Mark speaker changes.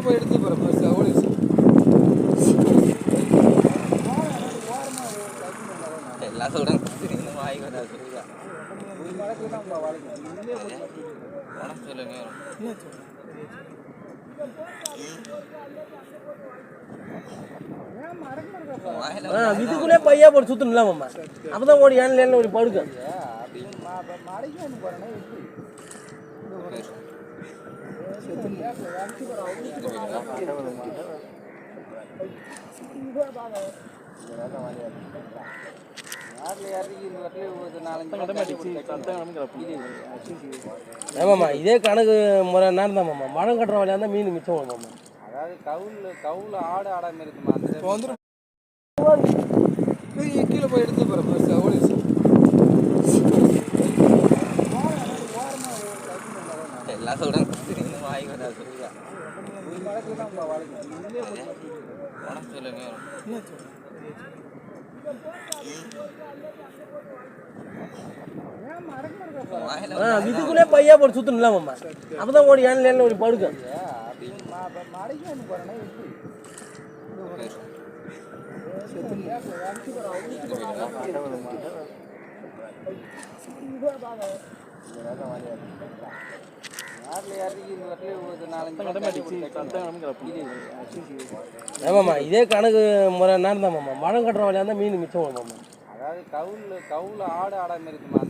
Speaker 1: போய் எடுத்து போகிறேன் ஓடிச்சு எல்லாம் சொல்கிறேன் வாங்கி வந்தால் சொல்லுங்க சொல்லுங்க
Speaker 2: இதுக்குள்ளே பையா போட்டு சுத்தணும்ல மாமா அப்பதான் ஓடி ஏன் ஓடி படுக்க ஆமாம்மா இதே கணக்கு முறை நேரம் தான் மாமா மழை கட்டுற வழியாக இருந்தால் மீன் மிச்சம் மாமா
Speaker 1: அதாவது கவுல ஆடு ஆடாமல் இருக்குமா இப்போ வந்துடும் கீழே போய் எடுத்து போகிறேன் ஓடிச்சு எல்லாம் சொல்கிறேன் வாங்கி வந்தால் சொல்லுங்க சொல்லுங்க
Speaker 2: இதுக்குள்ளே பையா போட்டு சுத்தணும்ல மாமா அப்பதான் ஓடி ஏன் ஓடி படுக்க ஆமாம்மா இதே கணக்கு முறை நேரம் தான் மாமா மழை கட்டுற வழியாக இருந்தால் மீன் மிச்சம் மாமா
Speaker 1: அதாவது கவுல ஆடு ஆடாமல் இருக்குமா